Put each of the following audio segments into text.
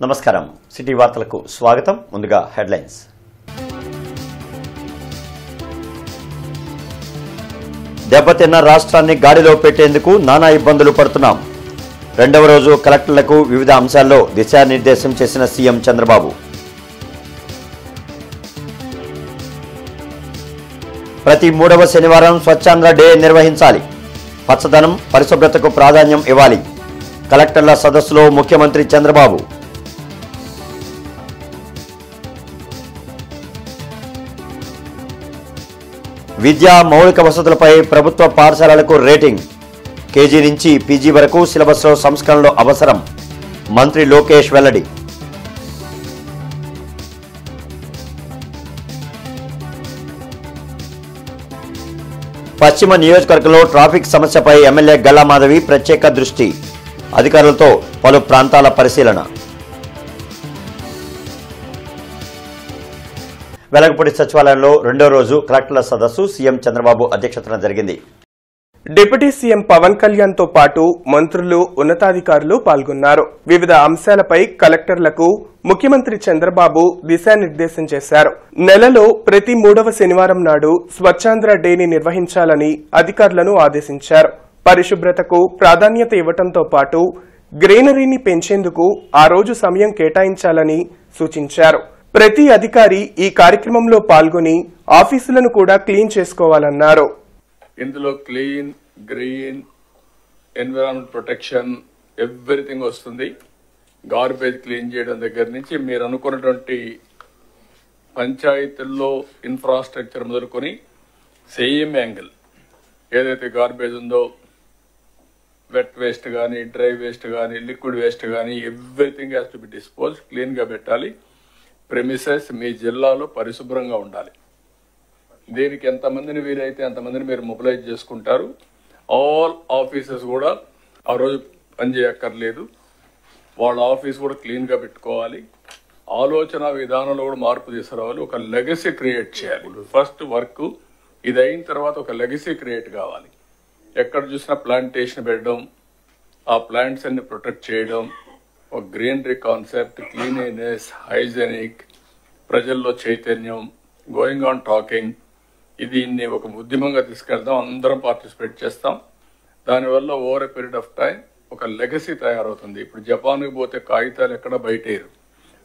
నమస్కారం సిటీ వార్తలకు స్వాగతం. ముందుగా హెడ్లైన్స్. దెబ్బతిన్న రాష్ట్రాన్ని గాడిలో పెట్టేందుకు నానా ఇబ్బందులు పడుతున్నాం. రెండవ రోజు కలెక్టర్లకు వివిధ అంశాల్లో దిశానిర్దేశం చేసిన సీఎం చంద్రబాబు. ప్రతి 3వ శనివారం స్వచ్ఛాంధ్ర డే నిర్వహించాలి. పచ్చదనం, పరిశుభ్రతకు ప్రాధాన్యం ఇవ్వాలి. కలెక్టర్ల సదస్సులో ముఖ్యమంత్రి చంద్రబాబు. విద్యా మౌలిక వసతులపై ప్రభుత్వ పాఠశాలలకు రేటింగ్. కేజీ నుంచి పీజీ వరకు సిలబస్లో సంస్కరణలు అవసరం. మంత్రి లోకేష్ వెల్లడి. పశ్చిమ నియోజకవర్గంలో ట్రాఫిక్ సమస్యపై ఎమ్మెల్యే గల్లా మాధవి ప్రత్యేక దృష్టి. అధికారులతో పలు ప్రాంతాల పరిశీలన. వెలగపూడి సచివాలయంలో రెండో రోజు కలెక్టర్ల సదస్సు సీఎం చంద్రబాబు అధ్యక్షతన జరిగింది. డిప్యూటీ సీఎం పవన్ కళ్యాణ్ తో పాటు మంత్రులు, ఉన్నతాధికారులు పాల్గొన్నారు. వివిధ అంశాలపై కలెక్టర్లకు ముఖ్యమంత్రి చంద్రబాబు దిశానిర్దేశం చేశారు. నెలలో ప్రతి 3వ శనివారం నాడు స్వచ్ఛాంధ్ర డేని నిర్వహించాలని అధికారులను ఆదేశించారు. పరిశుభ్రతకు ప్రాధాన్యత ఇవ్వడంతో పాటు గ్రీనరీని పెంచేందుకు ఆ రోజు సమయం కేటాయించాలని సూచించారు. ప్రతి అధికారి ఈ కార్యక్రమంలో పాల్గొని ఆఫీసులను కూడా క్లీన్ చేసుకోవాలన్నారు. ఇందులో clean, green, environment protection everything వస్తుంది. గార్బేజ్ క్లీన్ చేయడం దగ్గర నుంచి మీరు అనుకున్నటువంటి పంచాయతీల్లో ఇన్ఫ్రాస్ట్రక్చర్ మొదలుకొని సేమ్ యాంగిల్ ఏదైతే గార్బేజ్ ఉందో, వెట్ వేస్ట్ కానీ, డ్రై వేస్ట్ కానీ, లిక్విడ్ వేస్ట్ కానీ everything has to be dispose. క్లీన్గా పెట్టాలి. ప్రెమిసెస్ మీ జిల్లాలో పరిశుభ్రంగా ఉండాలి. దీనికి ఎంతమందిని వీలైతే అంతమందిని మీరు మొబిలైజ్ చేసుకుంటారు. ఆల్ ఆఫీసెస్ కూడా ఆ రోజు పనిచేయక్కర్లేదు. వాళ్ళ ఆఫీస్ కూడా క్లీన్గా పెట్టుకోవాలి. ఆలోచన విధానంలో కూడా మార్పు తీసుకురావాలి. ఒక లెగసీ క్రియేట్ చేయాలి. ఫస్ట్ వర్క్ ఇది అయిన తర్వాత ఒక లెగసీ క్రియేట్ కావాలి. ఎక్కడ చూసినా ప్లాంటేషన్ పెట్టడం, ఆ ప్లాంట్స్ అన్ని ప్రొటెక్ట్ చేయడం, ఒక గ్రీనరీ కాన్సెప్ట్, క్లీనినెస్, హైజెనిక్, ప్రజల్లో చైతన్యం, గోయింగ్ ఆన్ టాకింగ్, దీన్ని ఒక ఉద్యమంగా తీసుకెళ్దాం. అందరం పార్టిసిపేట్ చేస్తాం. దానివల్ల over a period of time ఒక లెగసీ తయారవుతుంది. ఇప్పుడు జపాన్కి పోతే కాగితాలు ఎక్కడ బయటేరు.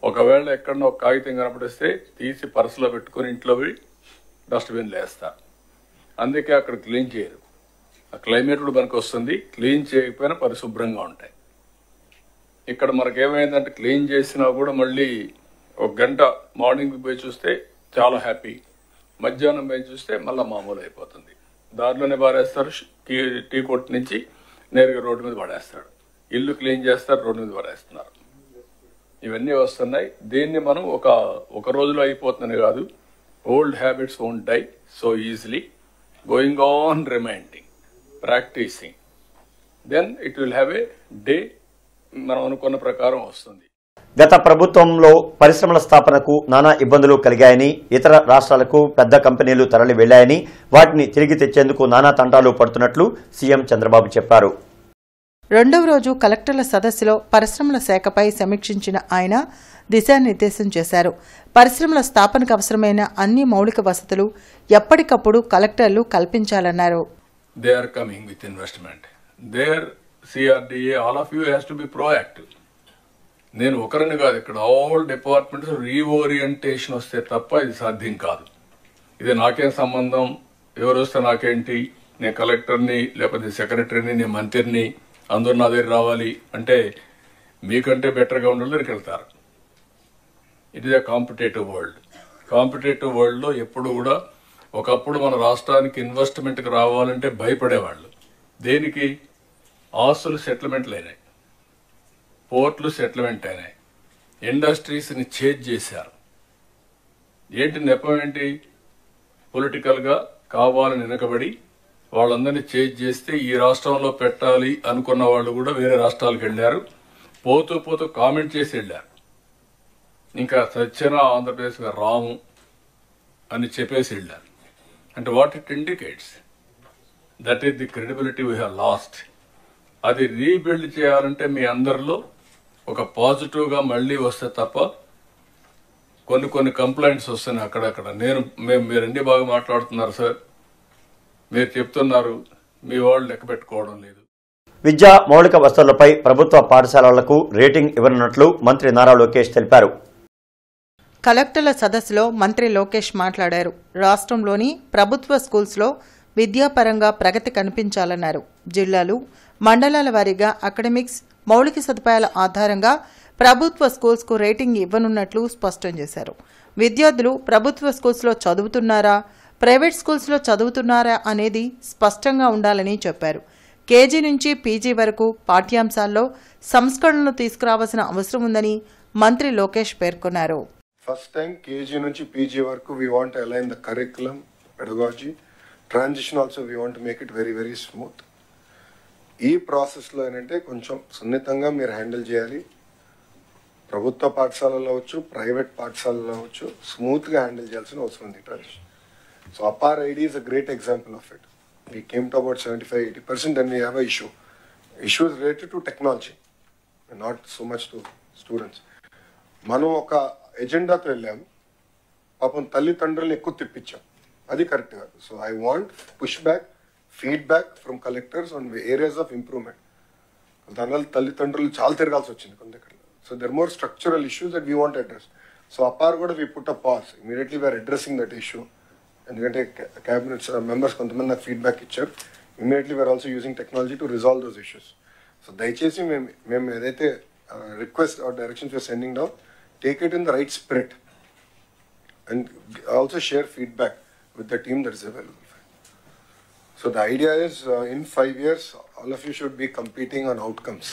ఒకవేళ ఎక్కడన్నా ఒక కాగితం కనపడిస్తే తీసి పర్సులో పెట్టుకుని ఇంట్లో పోయి డస్ట్బిన్లు వేస్తారు. అందుకే అక్కడ క్లీన్ చేయరు. ఆ క్లైమేట్ కూడా మనకు వస్తుంది. క్లీన్ చేయకపోయినా పరిశుభ్రంగా ఉంటాయి. ఇక్కడ మనకేమైందంటే క్లీన్ చేసినా కూడా మళ్ళీ ఒక గంట మార్నింగ్ పోయి చూస్తే చాలా హ్యాపీ, మధ్యాహ్నం పోయి చూస్తే మళ్ళీ మామూలు అయిపోతుంది. దారిలోనే పారేస్తారు. టీ కొట్టు నుంచి నేరుగా రోడ్డు మీద పడేస్తాడు. ఇల్లు క్లీన్ చేస్తారు, రోడ్డు మీద పడేస్తున్నారు. ఇవన్నీ వస్తున్నాయి. దీన్ని మనం ఒక రోజులో అయిపోతుందని కాదు. Old habits won't die so easily. Going on reminding, practicing, then it will have a day మనం అనుకున్న ప్రకారం వస్తుంది. గత ప్రభుత్వంలో పరిశ్రమల స్థాపనకు నానా ఇబ్బందులు కలిగాయని, ఇతర రాష్ట్రాలకు పెద్ద కంపెనీలు తరలి వెళ్లాయని, వాటిని తిరిగి తెచ్చేందుకు నానా తంటాలు పడుతున్నట్లు సీఎం చంద్రబాబు చెప్పారు. రెండవ రోజు కలెక్టర్ల సదస్సులో పరిశ్రమల శాఖపై సమీక్షించిన ఆయన దిశానిర్దేశం చేశారు. పరిశ్రమల స్థాపనకు అవసరమైన అన్ని మౌలిక వసతులు ఎప్పటికప్పుడు కలెక్టర్లు కల్పించాలన్నారు. They are coming with investment. Their CRDA, all of you has to be proactive. నేను ఒకరిని కాదు, ఇక్కడ ఆల్ డిపార్ట్మెంట్స్ రీఓరియంటేషన్ వస్తే తప్ప ఇది సాధ్యం కాదు. ఇది నాకేం సంబంధం, ఎవరు వస్తే నాకేంటి, నేను కలెక్టర్ని లేకపోతే సెక్రటరీని, నేను మంత్రిని, అందరూ నా దగ్గర రావాలి అంటే మీకంటే బెటర్గా ఉండడానికి వెళ్తారు. It is a competitive world. Competitive వరల్డ్లో ఎప్పుడు కూడా ఒకప్పుడు మన రాష్ట్రానికి ఇన్వెస్ట్మెంట్కి రావాలంటే భయపడేవాళ్ళు. దేనికి? ఆస్తులు సెటిల్మెంట్లు అయినాయి, పోర్ట్లు సెటిల్మెంట్ అయినాయి, ఇండస్ట్రీస్ని చేంజ్ చేశారు. ఏంటి నెపం ఏంటి? పొలిటికల్గా కావాలని వెనకబడి వాళ్ళందరినీ చేంజ్ చేస్తే ఈ రాష్ట్రంలో పెట్టాలి అనుకున్న వాళ్ళు కూడా వేరే రాష్ట్రాలకు వెళ్ళారు. పోతూ పోతూ కామెంట్ చేసి వెళ్ళారు. ఇంకా సత్యన ఆంధ్రప్రదేశ్గా రాము అని చెప్పేసి వెళ్ళారు. అంటే what it indicates? That is the credibility we have lost. అది రీబిల్డ్ చేయాలంటే మీ అందరిలో ఒక పాజిటివ్గా మళ్ళీ వస్తే తప్ప కొన్ని కంప్లైంట్స్ వస్తున్నాయి అక్కడక్కడ. మీరు అన్ని బాగా మాట్లాడుతున్నారు సార్, మీరు చెప్తున్నారు, మీ వాళ్ళు లెక్క పెట్టుకోవడం లేదు. విద్యా మౌలిక వసతులపై ప్రభుత్వ పాఠశాలలకు రేటింగ్ ఇవ్వనున్నట్లు మంత్రి నారా లోకేష్ తెలిపారు. కలెక్టర్ల సదస్సులో మంత్రి లోకేష్ మాట్లాడారు. రాష్ట్రంలోని ప్రభుత్వ స్కూల్స్లో విద్యాపరంగా ప్రగతి కనిపించాలన్నారు. జిల్లాలు, మండలాల వారీగా అకాడమిక్స్, మౌలిక సదుపాయాల ఆధారంగా ప్రభుత్వ స్కూల్స్కు రేటింగ్ ఇవ్వనున్నట్లు స్పష్టం చేశారు. విద్యార్థులు ప్రభుత్వ స్కూల్స్లో చదువుతున్నారా, ప్రైవేట్ స్కూల్స్లో చదువుతున్నారా అనేది స్పష్టంగా ఉండాలని చెప్పారు. కేజీ నుంచి పీజీ వరకు పాఠ్యాంశాల్లో సంస్కరణలు తీసుకురావాల్సిన అవసరం ఉందని మంత్రి లోకేష్ పేర్కొన్నారు. ఫస్ట్ టైం కేజీ నుంచి పీజీ వరకు we want to align the curriculum, pedagogy, transition also we want to make it very very smooth. ఈ ప్రాసెస్లో ఏంటంటే కొంచెం సున్నితంగా మీరు హ్యాండిల్ చేయాలి. ప్రభుత్వ పాఠశాలలో అవచ్చు, ప్రైవేట్ పాఠశాలలో అవచ్చు, స్మూత్గా హ్యాండిల్ చేయాల్సిన అవసరం ఉంది transition. So APAAR ID is a great example of it. We came to about 75-80% and we have a issue. Issues related to technology, not so much to students. మనం ఒక ఎజెండాతో వెళ్ళాము, పాపం తల్లిదండ్రులను ఎక్కువ తిప్పించాం, అది కరెక్ట్ కాదు. So I want push back, feedback from collectors on areas of improvement. దానివల్ల తల్లిదండ్రులు చాలా తిరగాల్సి వచ్చింది కొంత దగ్గర. So there more structural issues that we want address. So APAAR కూడా we put a pass, immediately we are addressing that issue. ఎందుకంటే cabinet members కొంతమంది నాకు ఫీడ్బ్యాక్ ఇచ్చారు. Immediately we are also using technology to resolve those issues. So దయచేసి మేము ఏదైతే request or directions we are sending down, take it in the right spirit and also share feedback with the team that is available. So the idea is in 5 years all of you should be competing on outcomes.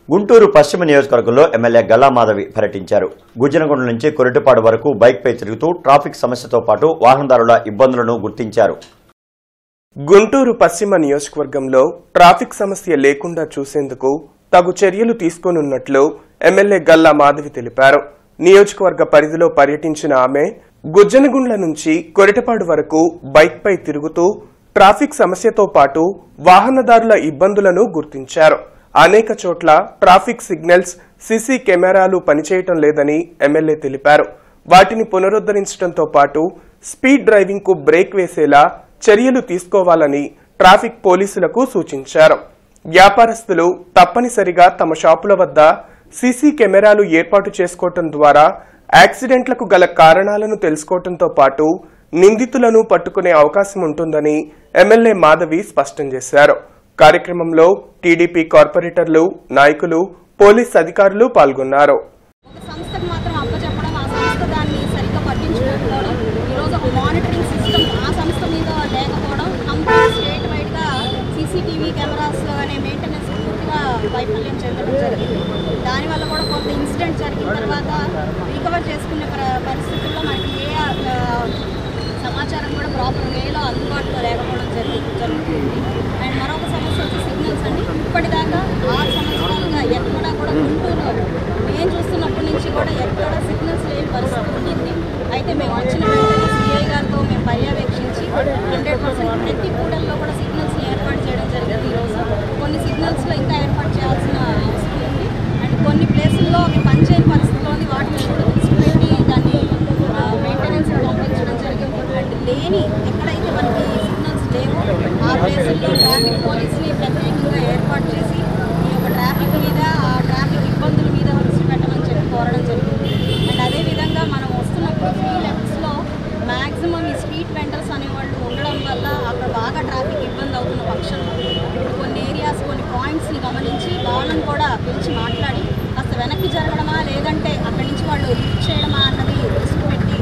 Guntur పశ్చిమ నియోజకవర్గంలో MLA Galla Madhavi పర్యటించారు. గుజ్జనగొండ నుంచి కొరటిపాడు వరకు బైక్పై తిరుగుతూ traffic సమస్యతో పాటు వాహనదారుల ఇబ్బందులను గుర్తించారు. గుంటూరు పశ్చిమ నియోజకవర్గంలో ట్రాఫిక్ సమస్య లేకుండా చూసేందుకు తగు చర్యలు తీసుకోనున్నట్లు ఎమ్మెల్యే గల్లా మాధవి తెలిపారు. నియోజకవర్గ పరిధిలో పర్యటించిన ఆమె గుజ్జనగుండ్ల నుంచి కొరటపాడు వరకు బైక్పై తిరుగుతూ ట్రాఫిక్ సమస్యతో పాటు వాహనదారుల ఇబ్బందులను గుర్తించారు. అనేక చోట్ల ట్రాఫిక్ సిగ్నల్స్, సీసీ కెమెరాలు పనిచేయటం లేదని ఎమ్మెల్యే తెలిపారు. వాటిని పునరుద్ధరించడంతో పాటు స్పీడ్ డ్రైవింగ్ కు బ్రేక్ వేసేలా చర్యలు తీసుకోవాలని ట్రాఫిక్ పోలీసులకు సూచించారు. వ్యాపారస్తులు తప్పనిసరిగా తమ షాపుల వద్ద సీసీ కెమెరాలు ఏర్పాటు చేసుకోవటం ద్వారా యాక్సిడెంట్లకు గల కారణాలను తెలుసుకోవడంతో పాటు నిందితులను పట్టుకునే అవకాశం ఉంటుందని ఎమ్మెల్యే మాధవి స్పష్టం చేశారు. కార్యక్రమంలో టీడీపీ కార్పొరేటర్లు, నాయకులు, పోలీస్ అధికారులు పాల్గొన్నారు. వైఫల్యం చెందడం జరిగింది. దానివల్ల కూడా కొంత ఇన్సిడెంట్ జరిగిన తర్వాత రికవర్ చేసుకునే పరిస్థితుల్లో మనకి ఏ సమాచారం కూడా ప్రాపర్ వేలో అందుబాటులో లేకపోవడం జరుగుతుంది. అండ్ మరొక సమస్య వచ్చి సిగ్నల్స్ అండి. ఇప్పటిదాకా 6 సంవత్సరాలుగా ఎక్కడా కూడా గుంటూరులో నేను చూస్తున్నప్పటి నుంచి కూడా ఎక్కడ సిగ్నల్స్ లేని పరిస్థితి ఉండింది. అయితే మేము వచ్చిన వెంటనే సిఐ గారితో మేము పర్యవేక్షించి 100% ప్రతి కూడల్లో కూడా సిగ్నల్స్ని ఏర్పాటు చేయడం జరిగింది. ఈరోజు కొన్ని సిగ్నల్స్లో ఇంకా ఏర్పాటు చేయాల్సిన అవసరం ఉంది. అండ్ కొన్ని ప్లేసుల్లో అవి పనిచేయని పరిస్థితిలో ఉంది. వాటిని కూడా దృష్టి దాన్ని మెయింటెనెన్స్ పంపించడం జరిగింది. అండ్ లేని ఎక్కడైతే మనకి సిగ్నల్స్ లేవో ఆ ప్లేసుల్లో ట్రాఫిక్ పోలీస్ని ప్రత్యేకంగా ఏర్పాటు చేసి ఈ యొక్క ట్రాఫిక్ మీద, ఆ ట్రాఫిక్ ఇబ్బందుల మీద దృష్టి పెట్టమని చెప్పి కోరడం జరిగింది. అండ్ అదేవిధంగా మనం వస్తున్నప్పుడు ఫ్రీ లెఫ్ట్స్లో మ్యాక్సిమం ఈ స్ట్రీట్ వెండర్స్ అనేవాళ్ళు ఉండడం వల్ల అక్కడ బాగా ట్రాఫిక్ ఇబ్బంది అవుతున్న పక్షంలో ఇప్పుడు కొన్ని ఏరియాస్, కొన్ని పాయింట్స్ని గమనించి వాళ్ళని కూడా పిలిచి మాట్లాడి కాస్త వెనక్కి జరగడమా లేదంటే అక్కడి నుంచి వాళ్ళు లిఫ్ట్ చేయడమా అన్నది దృష్టి పెట్టి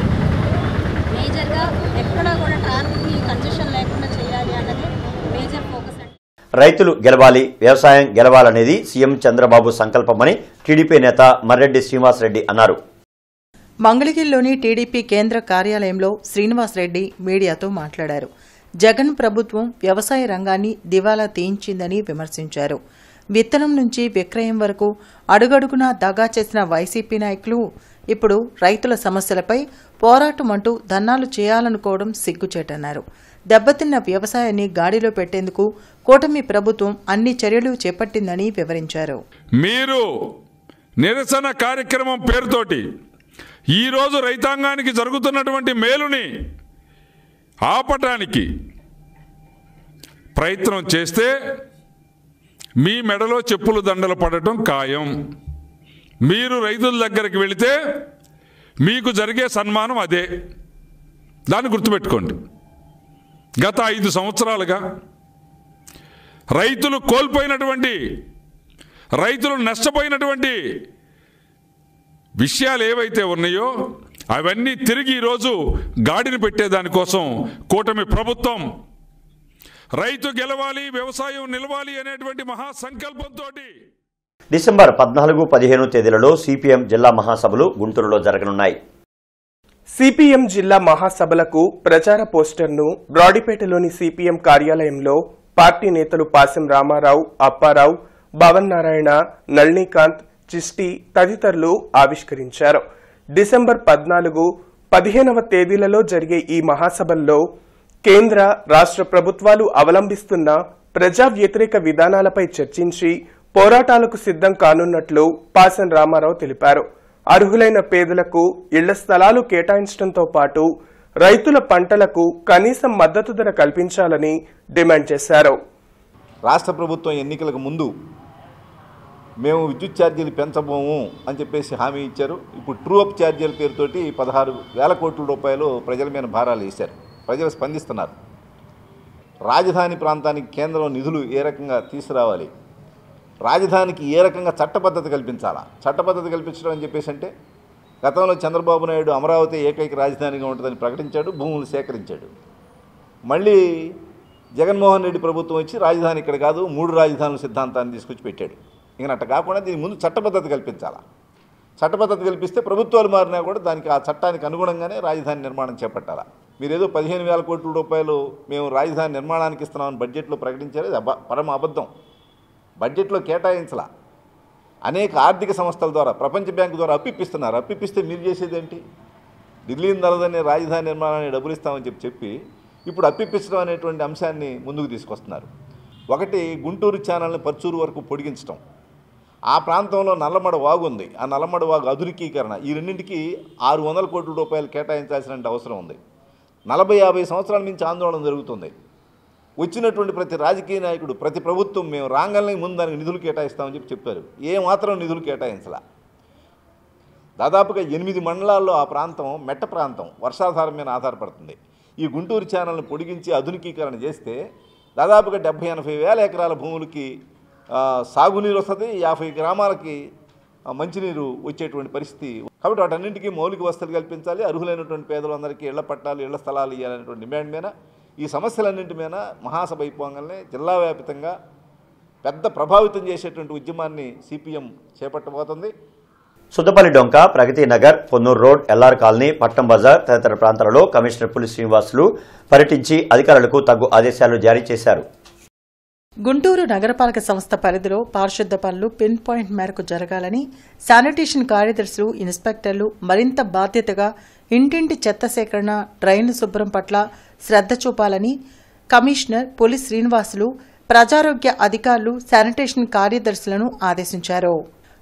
మేజర్గా ఎక్కడా కూడా ట్రాఫిక్ని కంజెషన్ లేకుండా చేయాలి అన్నది మేజర్ ఫోకస్. రైతులు గెలవాలి, వ్యవసాయం గెలవాలనేది సీఎం చంద్రబాబు సంకల్పమని టీడీపీ నేత మర్రెడ్డి శ్రీనివాసరెడ్డి అన్నారు. మంగళగిరిలోని టీడీపీ కేంద్ర కార్యాలయంలో శ్రీనివాసరెడ్డి మీడియాతో మాట్లాడారు. జగన్ ప్రభుత్వం వ్యవసాయ రంగాన్ని దివాలా తీయించిందని విమర్శించారు. విత్తనం నుంచి విక్రయం వరకు అడుగడుగునా దగా చేసిన వైసీపీ నాయకులు ఇప్పుడు రైతుల సమస్యలపై పోరాటమంటూ ధర్నాలు చేయాలనుకోవడం సిగ్గుచేటన్నారు. దెబ్బతిన్న వ్యవసాయాన్ని గాడిలో పెట్టేందుకు కూటమి ప్రభుత్వం అన్ని చర్యలు చేపట్టిందని వివరించారు. మీరు నిరసన కార్యక్రమం పేరుతోటి ఈరోజు రైతాంగానికి జరుగుతున్నటువంటి మేలుని ఆపటానికి ప్రయత్నం చేస్తే మీ మెడలో చెప్పులు దండలు పడటం ఖాయం. మీరు రైతుల దగ్గరికి వెళితే మీకు జరిగే సన్మానం అదే. దాన్ని గుర్తుపెట్టుకోండి. గత 5 సంవత్సరాలుగా రైతులు కోల్పోయినటువంటి, రైతులు నష్టపోయినటువంటి విషయాలు ఏవైతే ఉన్నాయో అవన్నీ తిరిగి ఈరోజు గాడిని పెట్టేదానికోసం కూటమి ప్రభుత్వం రైతు గెలవాలి, వ్యవసాయం నిలవాలి అనేటువంటి మహాసంకల్పంతో డిసెంబర్ 14, 15 తేదీలలో సిపిఎం జిల్లా మహాసభలు గుంటూరులో జరగనున్నాయి. సిపిఎం జిల్లా మహాసభలకు ప్రచార పోస్టర్ను బ్రాడీపేటలోని సిపిఎం కార్యాలయంలో పార్టీ నేతలు పాసెం రామారావు, అప్పారావు, భవన్ నారాయణ, నళినీకాంత్, చిష్టి తదితరులు ఆవిష్కరించారు. డిసెంబర్ 14, 15వ తేదీలలో జరిగే ఈ మహాసభల్లో కేంద్ర, రాష్ట్ర ప్రభుత్వాలు అవలంబిస్తున్న ప్రజా వ్యతిరేక విధానాలపై చర్చించి పోరాటాలకు సిద్ధం కానున్నట్లు పాసెం రామారావు తెలిపారు. అర్హులైన పేదలకు ఇళ్ల స్థలాలు కేటాయించడంతో పాటు రైతుల పంటలకు కనీస మద్దతు ధర కల్పించాలని డిమాండ్ చేశారు. రాష్ట్ర ప్రభుత్వం ఎన్నికలకు ముందు మేము విద్యుత్ ఛార్జీలు పెంచబోము అని చెప్పేసి హామీ ఇచ్చారు. ఇప్పుడు ట్రూ అప్ ఛార్జీల పేరుతోటి 16,000 కోట్ల రూపాయలు ప్రజల మీద భారాలు వేశారు. ప్రజలు స్పందిస్తున్నారు. రాజధాని ప్రాంతానికి కేంద్రం నిధులు ఏ రకంగా తీసుకురావాలి, రాజధానికి ఏ రకంగా చట్టబద్ధత కల్పించాలా. చట్టబద్ధత కల్పించడం అని చెప్పేసి అంటే గతంలో చంద్రబాబు నాయుడు అమరావతి ఏకైక రాజధానిగా ఉంటుందని ప్రకటించాడు, భూములు సేకరించాడు. మళ్ళీ జగన్మోహన్ రెడ్డి ప్రభుత్వం వచ్చి రాజధాని ఇక్కడ కాదు 3 రాజధానుల సిద్ధాంతాన్ని తీసుకొచ్చి పెట్టాడు. ఇంకనట్ట కాకుండా దీని ముందు చట్టబద్ధత కల్పించాలా. చట్టబద్ధత కల్పిస్తే ప్రభుత్వాలు మారినా కూడా దానికి ఆ చట్టానికి అనుగుణంగానే రాజధాని నిర్మాణం చేపట్టాలా. మీరు ఏదో 15,000 కోట్ల రూపాయలు మేము రాజధాని నిర్మాణానికి ఇస్తున్నామని బడ్జెట్లో ప్రకటించారు. అది పరమ అబద్ధం. బడ్జెట్లో కేటాయించలా. అనేక ఆర్థిక సంస్థల ద్వారా, ప్రపంచ బ్యాంకు ద్వారా అప్పిస్తున్నారు. అప్పిస్తే మీరు చేసేదేంటి? ఢిల్లీని నలదనే రాజధాని నిర్మాణాన్ని డబ్బులు ఇస్తామని చెప్పి ఇప్పుడు అప్పిపించడం అనేటువంటి అంశాన్ని ముందుకు తీసుకొస్తున్నారు. ఒకటి, గుంటూరు ఛానల్ని పర్చూరు వరకు పొడిగించడం. ఆ ప్రాంతంలో నల్లమడ వాగు ఉంది. ఆ నల్లమడ వాగు ఆధునికీకరణ, ఈ రెండింటికి 600 కోట్ల రూపాయలు కేటాయించాల్సిన అవసరం ఉంది. 40-50 సంవత్సరాల నుంచి ఆందోళన జరుగుతుంది. వచ్చినటువంటి ప్రతి రాజకీయ నాయకుడు, ప్రతి ప్రభుత్వం మేము రాగానే ముందు దానికి నిధులు కేటాయిస్తామని చెప్పారు. ఏమాత్రం నిధులు కేటాయించలా. దాదాపుగా 8 మండలాల్లో ఆ ప్రాంతం మెట్ట ప్రాంతం, వర్షాధారం మీద ఆధారపడుతుంది. ఈ గుంటూరు ఛానల్ని పొడిగించి ఆధునికీకరణ చేస్తే దాదాపుగా 70-80 వేల ఎకరాల భూములకి సాగునీరు వస్తుంది, 50 గ్రామాలకి మంచినీరు వచ్చేటువంటి పరిస్థితి. కాబట్టి వాటన్నింటికీ మౌలిక వసతులు కల్పించాలి. అర్హులైనటువంటి పేదలందరికీ ఇళ్ల పట్టాలు, ఇళ్ల స్థలాలు ఇవ్వాలనేటువంటి డిమాండ్ మీద, ఈ సమస్యలన్నింటి మీద మహాసభ అయిపోగానే జిల్లా వ్యాప్తంగా పెద్ద ప్రభావితం చేసేటువంటి ఉద్యమాన్ని సిపిఎం చేపట్టబోతుంది. Suddapalli Donka, Pragathi Nagar, Ponnuru road, LR colony, Patnam Bazar తదితర ప్రాంతాలలో కమిషనర్ పులి శ్రీనివాసులు పర్యటించి అధికారులకు తగు ఆదేశాలు జారీ చేశారు. గుంటూరు నగరపాలక సంస్థ పరిధిలో పారిశుద్ధ్య పనులు పిన్ పాయింట్ మేరకు జరగాలని శానిటేషన్ కార్యదర్శులు, ఇన్స్పెక్టర్లు మరింత బాధ్యతగా ఇంటింటి చెత్త సేకరణ, డ్రైన్లు శుభ్రం పట్ల శ్రద్ధ చూపాలని కమిషనర్ పులి శ్రీనివాసులు ప్రజారోగ్య అధికారులు, శానిటేషన్ కార్యదర్శులను ఆదేశించారు.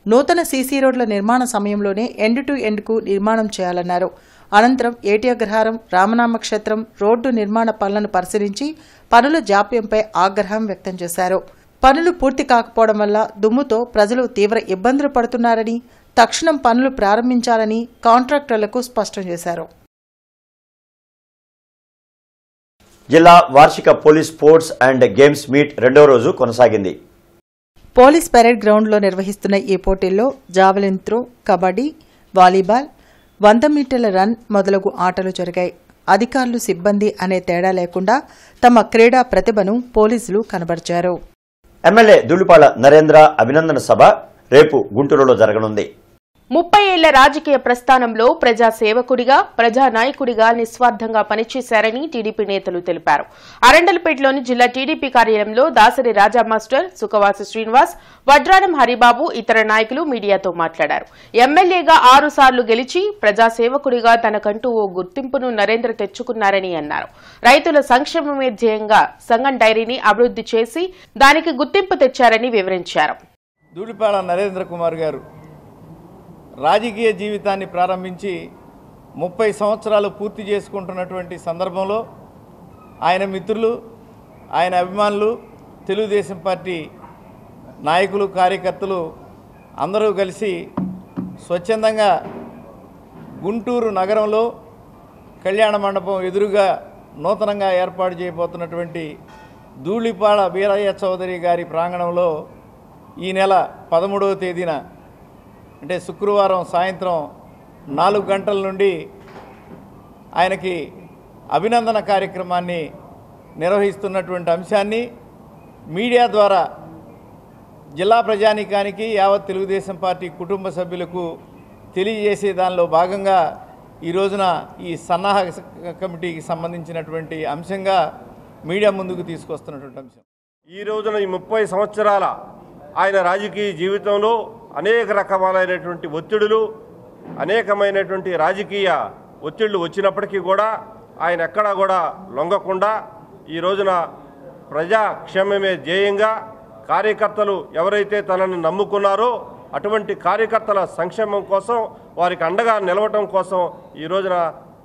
నూతన సీసీ రోడ్ల నిర్మాణ సమయంలోనే ఎండ్ టు ఎండ్కు నిర్మాణం చేయాలన్నారు. అనంతరం ఏటి అగ్రహారం, రామనామ క్షేత్రం రోడ్డు నిర్మాణ పనులను పరిశీలించి పనుల జాప్యంపై ఆగ్రహం వ్యక్తం చేశారు. పనులు పూర్తి కాకపోవడం వల్ల దుమ్ముతో ప్రజలు తీవ్ర ఇబ్బందులు పడుతున్నారని, తక్షణం పనులు ప్రారంభించాలని కాంట్రాక్టర్లకు స్పష్టం చేశారు. జిల్లా వార్షిక police sports and games meet 2వ రోజు కొనసాగింది. పోలీస్ పెరేడ్ గ్రౌండ్లో నిర్వహిస్తున్న ఈ పోటీల్లో జావెలిన్ త్రో, కబడ్డీ, వాలీబాల్, 100 మీటర్ల రన్ మొదలగు ఆటలు జరిగాయి. అధికారులు, సిబ్బంది అనే తేడా లేకుండా తమ క్రీడా ప్రతిభను పోలీసులు కనబరిచారు. ఎమ్మెల్యే ధూళిపాళ నరేంద్ర అభినందన సభ రేపు గుంటూరులో జరగనుంది. 30 ఏళ్ల రాజకీయ ప్రస్థానంలో ప్రజా సేవకుడిగా, ప్రజానాయకుడిగా నిస్వార్థంగా పనిచేశారని టీడీపీ నేతలు తెలిపారు. అరండల్పేటలోని జిల్లా టీడీపీ కార్యాలయంలో దాసరి రాజా మాస్టర్, సుఖవాసి శ్రీనివాస్, వడ్రానం హరిబాబు ఇతర నాయకులు మీడియాతో మాట్లాడారు. ఎమ్మెల్యేగా 6 సార్లు గెలిచి ప్రజా సేవకుడిగా తనకంటూ ఓ గుర్తింపును నరేంద్ర తెచ్చుకున్నారని అన్నారు. రైతుల సంక్షేమమే ధ్యేయంగా సంగం డైరీని అభివృద్ధి చేసి దానికి గుర్తింపు తెచ్చారని వివరించారు. ధూళిపాళ నరేంద్ర కుమార్ గారు రాజకీయ జీవితాన్ని ప్రారంభించి 30 సంవత్సరాలు పూర్తి చేసుకుంటున్నటువంటి సందర్భంలో ఆయన మిత్రులు, ఆయన అభిమానులు, తెలుగుదేశం పార్టీ నాయకులు, కార్యకర్తలు అందరూ కలిసి స్వచ్ఛందంగా గుంటూరు నగరంలో కళ్యాణ మండపం ఎదురుగా నూతనంగా ఏర్పాటు చేయబోతున్నటువంటి ధూళిపాడ వీరయ్య చౌదరి గారి ప్రాంగణంలో ఈ నెల 13వ తేదీన అంటే శుక్రవారం సాయంత్రం 4 గంటల నుండి ఆయనకి అభినందన కార్యక్రమాన్ని నిర్వహిస్తున్నటువంటి అంశాన్ని మీడియా ద్వారా జిల్లా ప్రజానీకానికి, యావత్ తెలుగుదేశం పార్టీ కుటుంబ సభ్యులకు తెలియజేసే దానిలో భాగంగా ఈ రోజున ఈ సన్నాహక కమిటీకి సంబంధించినటువంటి అంశంగా మీడియా ముందుకు తీసుకొస్తున్నటువంటి అంశం. ఈ రోజున ఈ 30 సంవత్సరాల ఆయన రాజకీయ జీవితంలో అనేక రకమైనటువంటి ఒత్తిడులు, అనేకమైనటువంటి రాజకీయ ఒత్తిళ్లు వచ్చినప్పటికీ కూడా ఆయన ఎక్కడా కూడా లొంగకుండా ఈ రోజున ప్రజాక్షేమమే ధ్యేయంగా కార్యకర్తలు ఎవరైతే తనను నమ్ముకున్నారో అటువంటి కార్యకర్తల సంక్షేమం కోసం, వారికి అండగా నిలవటం కోసం ఈ రోజున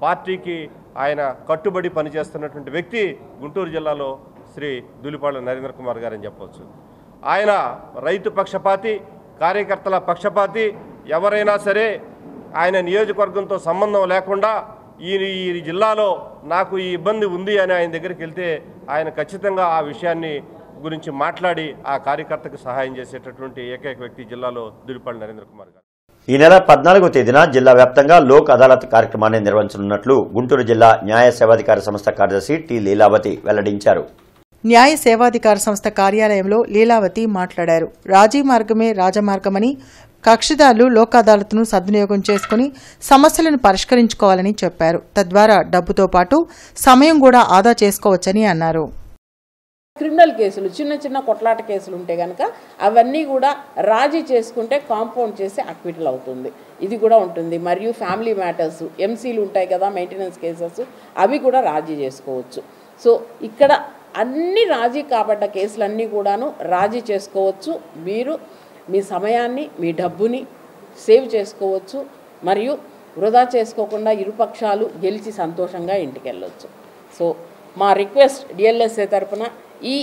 పార్టీకి ఆయన కట్టుబడి పనిచేస్తున్నటువంటి వ్యక్తి గుంటూరు జిల్లాలో శ్రీ ధూళిపాడ నరేంద్ర కుమార్ గారని చెప్పవచ్చు. ఆయన రైతు పక్షపాతి, కార్యకర్తల పక్షపాతి. ఎవరైనా సరే ఆయన నియోజకవర్గంతో సంబంధం లేకుండా ఈ జిల్లాలో నాకు ఈ ఇబ్బంది ఉంది అని ఆయన దగ్గరికి వెళ్తే ఆయన ఖచ్చితంగా ఆ విషయాన్ని గురించి మాట్లాడి ఆ కార్యకర్తకు సహాయం చేసేటటువంటి ఏకైక వ్యక్తి జిల్లాలో ధూళిపాడ నరేంద్ర కుమార్ గారు. ఈ నెల 14వ తేదీన జిల్లా వ్యాప్తంగా లోక్ అదాలత్ కార్యక్రమాన్ని నిర్వహించనున్నట్లు గుంటూరు జిల్లా న్యాయ సేవాధికార సంస్థ కార్యదర్శి టి లీలావతి వెల్లడించారు. న్యాయ సేవాధికార సంస్థ కార్యాలయంలో లీలావతి మాట్లాడారు. రాజీ మార్గమే రాజమార్గమని, కక్షిదారులు లోక్ అదాలత్ను సద్వినియోగం చేసుకుని సమస్యలను పరిష్కరించుకోవాలని చెప్పారు. తద్వారా డబ్బుతో పాటు సమయం కూడా ఆదా చేసుకోవచ్చని అన్నారు. క్రిమినల్ కేసులు, చిన్న చిన్న కొట్లాట కేసులు ఉంటే కనుక అవన్నీ కూడా రాజీ చేసుకుంటే కాంపౌండ్ చేసి అక్విటల్ అవుతుంది. ఇది కూడా ఉంటుంది. మరియు ఫ్యామిలీ మ్యాటర్స్, ఎంసీలు ఉంటాయి కదా, మెయింటెనెన్స్ కేసెస్, అవి కూడా రాజీ చేసుకోవచ్చు. సో ఇక్కడ అన్ని రాజీ కాబడ్డ కేసులన్నీ కూడాను రాజీ చేసుకోవచ్చు. మీరు మీ సమయాన్ని, మీ డబ్బుని సేవ్ చేసుకోవచ్చు. మరియు వృధా చేసుకోకుండా ఇరుపక్షాలు గెలిచి సంతోషంగా ఇంటికి వెళ్ళొచ్చు. సో మా రిక్వెస్ట్ డిఎల్ఎస్ఏ తరఫున ఈ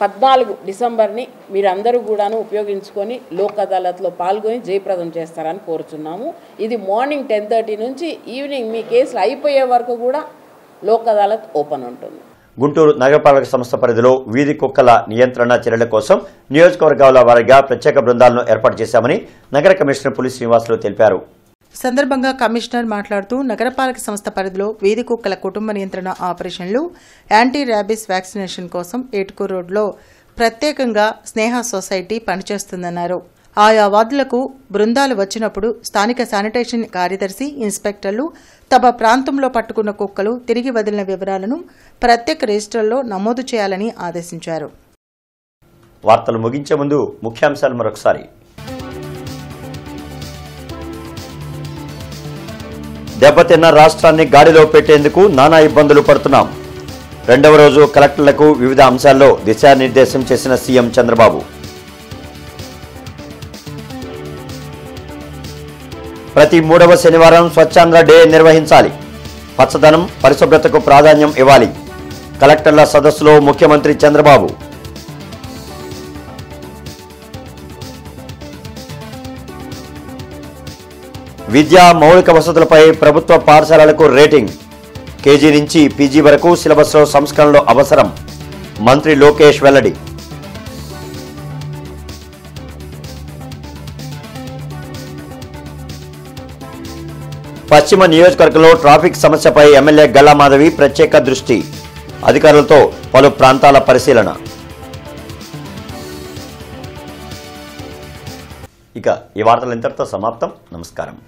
14 డిసెంబర్ని మీరందరూ కూడాను ఉపయోగించుకొని లోక్ అదాలత్లో పాల్గొని జయప్రదం చేస్తారని కోరుచున్నాము. ఇది మార్నింగ్ 10:30 నుంచి ఈవినింగ్ మీ కేసులు అయిపోయే వరకు కూడా లోక్ అదాలత్ ఓపెన్ ఉంటుంది. గుంటూరు నగరపాలక సంస్థ పరిధిలో వీధి కుక్కల నియంత్రణ చర్యల కోసం నియోజకవర్గాల వారీగా ప్రత్యేక బృందాలను ఏర్పాటు చేశామని నగర కమిషనర్ పులి శ్రీనివాసులు తెలిపారు. సందర్భంగా కమిషనర్ మాట్లాడుతూ నగరపాలక సంస్థ పరిధిలో వీధి కుక్కల కుటుంబ నియంత్రణ ఆపరేషన్లు, యాంటీ ర్యాబిస్ వ్యాక్సినేషన్ కోసం ఏటుకూరు రోడ్లో ప్రత్యేకంగా స్నేహ సొసైటీ పనిచేస్తుందన్నారు. ఆయా వార్డులకు బృందాలు వచ్చినప్పుడు స్థానిక శానిటేషన్ కార్యదర్శి, ఇన్స్పెక్టర్లు తమ ప్రాంతంలో పట్టుకున్న కుక్కలు తిరిగి వదిలిన వివరాలను ప్రత్యేక రిజిస్టర్లో నమోదు చేయాలని ఆదేశించారు. వార్తలు ముగించే ముందు ముఖ్యాంశాలు మరొకసారి. దెబ్బతిన్న రాష్ట్రాన్ని గాడిలో పెట్టేందుకు నానా ఇబ్బందులు పడుతున్నాం. 2వ రోజు కలెక్టర్లకు వివిధ అంశాల్లో దిశానిర్దేశం చేసిన సీఎం చంద్రబాబు. ప్రతి 3వ శనివారం స్వచ్ఛాంధ్ర డే నిర్వహించాలి. పచ్చదనం, పరిశుభ్రతకు ప్రాధాన్యం ఇవ్వాలి. కలెక్టర్ల సదస్సులో ముఖ్యమంత్రి చంద్రబాబు. విద్యా మౌలిక వసతులపై ప్రభుత్వ పాఠశాలలకు రేటింగ్. కేజీ నుంచి పీజీ వరకు సిలబస్లో సంస్కరణలు అవసరం. మంత్రి లోకేష్ వెల్లడి. పశ్చిమ నియోజకవర్గంలో ట్రాఫిక్ సమస్యపై ఎమ్మెల్యే గల్లా మాధవి ప్రత్యేక దృష్టి. అధికారులతో పలు ప్రాంతాల పరిశీలన. ఇక ఈ వార్తలు ఇంతటితో సమాప్తం. నమస్కారం.